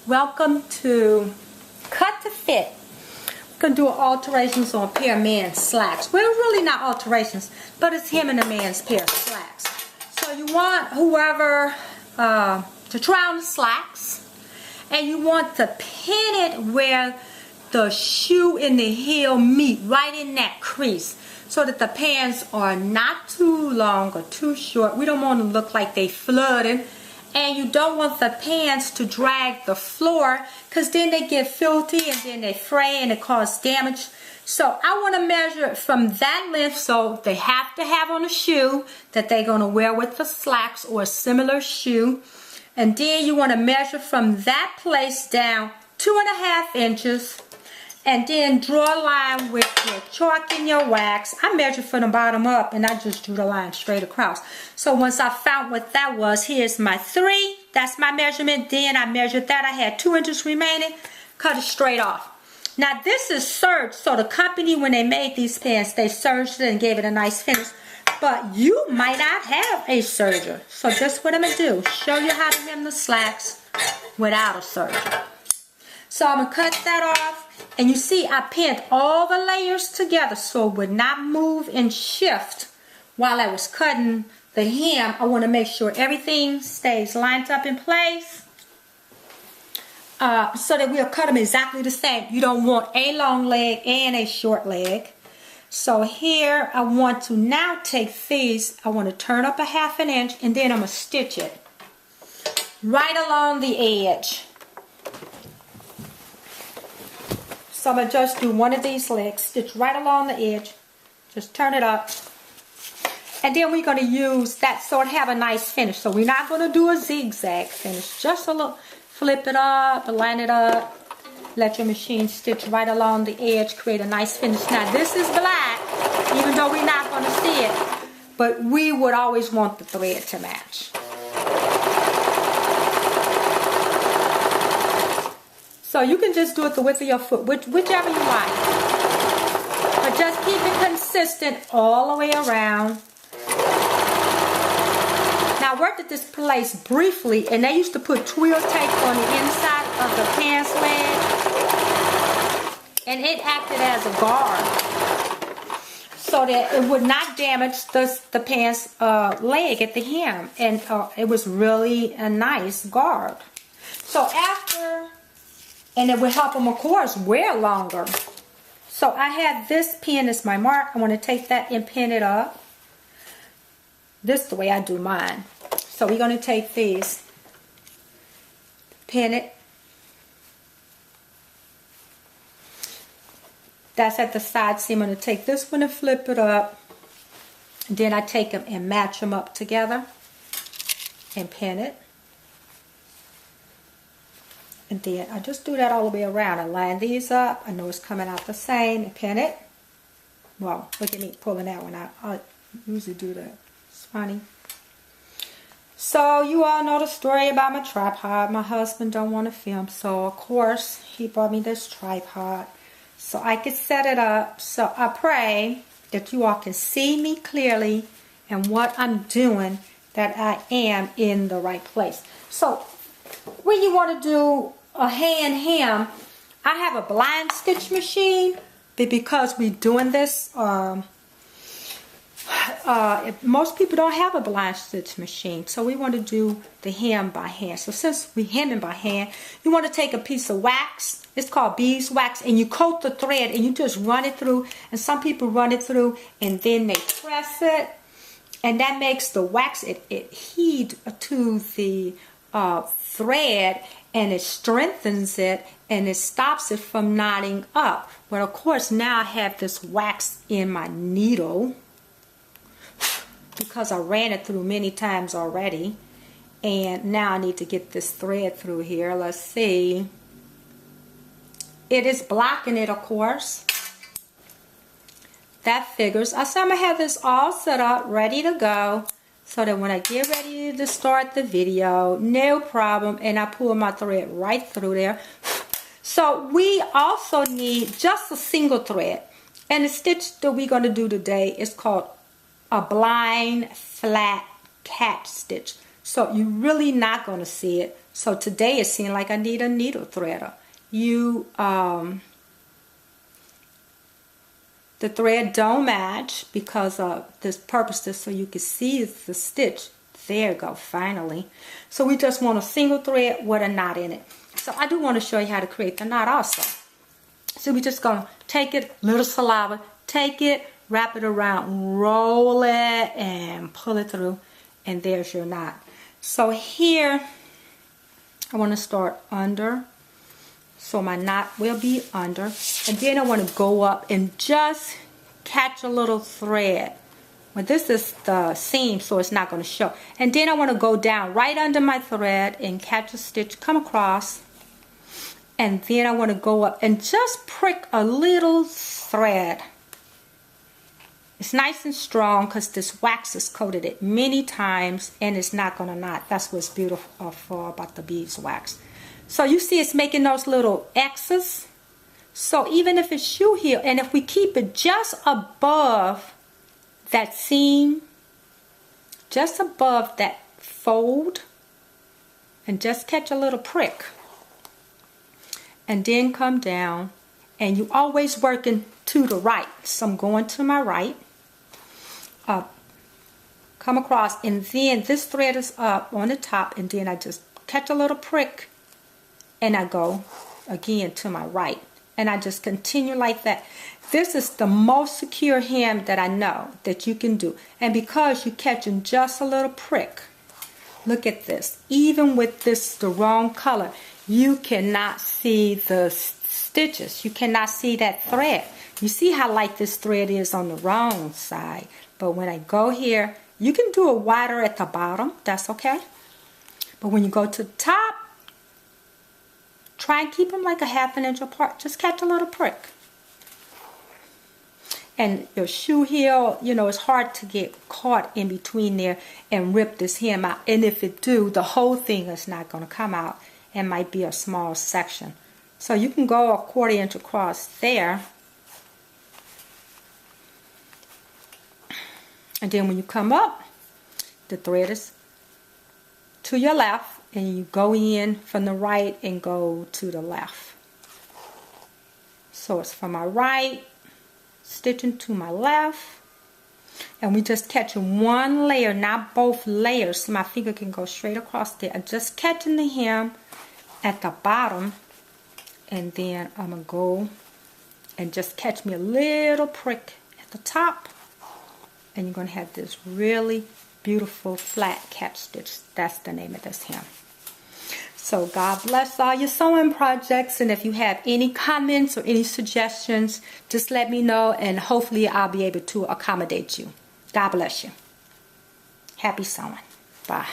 Welcome to Cut to Fit. We're going to do alterations on a pair of men's slacks. Well, really not alterations, but it's him and a man's pair of slacks. So you want whoever to try on the slacks, and you want to pin it where the shoe and the heel meet, right in that crease, so that the pants are not too long or too short. We don't want to look like they flooded. And you don't want the pants to drag the floor, because then they get filthy and then they fray and it causes damage. So I want to measure it from that length, so they have to have on a shoe that they're going to wear with the slacks or a similar shoe. And then you want to measure from that place down 2.5 inches. And then draw a line with your chalk and your wax. I measured from the bottom up and I just drew the line straight across. So once I found what that was, here's my 3. That's my measurement. Then I measured that. I had 2 inches remaining. Cut it straight off. Now this is serged. So the company, when they made these pants, they serged it and gave it a nice finish. But you might not have a serger. So just what I'm going to do, show you how to hem the slacks without a serger. So I'm going to cut that off. And you see, I pinned all the layers together so it would not move and shift while I was cutting the hem. I want to make sure everything stays lined up in place so that we'll cut them exactly the same. You don't want a long leg and a short leg. So here I want to now take these. I want to turn up 1/2 inch and then I'm going to stitch it right along the edge. So I'm going to just do one of these legs, stitch right along the edge, just turn it up. And then we're going to use that so it have a nice finish. So we're not going to do a zigzag finish, just a little, flip it up, line it up, let your machine stitch right along the edge, create a nice finish. Now this is black, even though we're not going to see it, but we would always want the thread to match. So you can just do it the width of your foot, whichever you like. But just keep it consistent all the way around. Now I worked at this place briefly, and they used to put twill tape on the inside of the pants leg. And it acted as a guard, so that it would not damage the pants leg at the hem. And it was really a nice guard. So after... And it would help them, of course, wear longer. So I have this pin as my mark. I want to take that and pin it up. This is the way I do mine. So we're going to take these, pin it. That's at the side seam. I'm going to take this one and flip it up. And then I take them and match them up together and pin it. And then I just do that all the way around. I line these up. I know it's coming out the same. And pin it. Well, look at me pulling that one out. I usually do that. It's funny. So you all know the story about my tripod. My husband don't want to film. So of course he bought me this tripod so I could set it up. So I pray that you all can see me clearly and what I'm doing, that I am in the right place. So when you want to do a hand hem, I have a blind stitch machine, but because we're doing this, most people don't have a blind stitch machine, so we want to do the hem by hand. So since we're hemming by hand, you want to take a piece of wax, it's called beeswax, and you coat the thread and you just run it through, and some people run it through and then they press it, and that makes the wax, it adhere to the thread, and it strengthens it and it stops it from knotting up. But of course now I have this wax in my needle because I ran it through many times already, and now I need to get this thread through here. Let's see. It is blocking it, of course. That figures. I said I'm gonna have this all set up, ready to go, so that when I get ready to start the video, no problem, and I pull my thread right through there. So we also need just a single thread. And the stitch that we're going to do today is called a blind flat cap stitch. So you're really not going to see it. So today it seemed like I need a needle threader. The thread don't match because of this purpose is so you can see the stitch. There you go, finally. So we just want a single thread with a knot in it. So I do want to show you how to create the knot also. So we're just going to take it, little saliva, take it, wrap it around, roll it, and pull it through. And there's your knot. So here, I want to start under. So my knot will be under. And then I want to go up and just catch a little thread. Well, this is the seam, so it's not going to show. And then I want to go down right under my thread and catch a stitch, come across. And then I want to go up and just prick a little thread. It's nice and strong because this wax has coated it many times and it's not going to knot. That's what's beautiful about the beeswax. So you see it's making those little X's. So even if it's shoe heel, and if we keep it just above that seam, just above that fold, and just catch a little prick. And then come down, and you always working to the right. So I'm going to my right, up, come across, and then this thread is up on the top, and then I just catch a little prick, and I go again to my right, and I just continue like that. This is the most secure hem that I know that you can do, and because you're catching just a little prick, look at this. Even with this the wrong color, you cannot see the stitches. You cannot see that thread. You see how light this thread is on the wrong side. But when I go here, you can do it wider at the bottom. That's okay. But when you go to the top, try and keep them like a ½ an inch apart. Just catch a little prick. And your shoe heel, you know, it's hard to get caught in between there and rip this hem out. And if it do, the whole thing is not going to come out. It might be a small section. So you can go a ½ inch across there. And then when you come up, the thread is to your left. And you go in from the right and go to the left. So it's from my right, stitching to my left. And we just catching one layer, not both layers. So my finger can go straight across there. I'm just catching the hem at the bottom, and then I'm going to go and just catch me a little prick at the top, and you're going to have this really beautiful flat cap stitch. That's the name of this hem. So God bless all your sewing projects, and if you have any comments or any suggestions, just let me know, and hopefully I'll be able to accommodate you. God bless you. Happy sewing. Bye.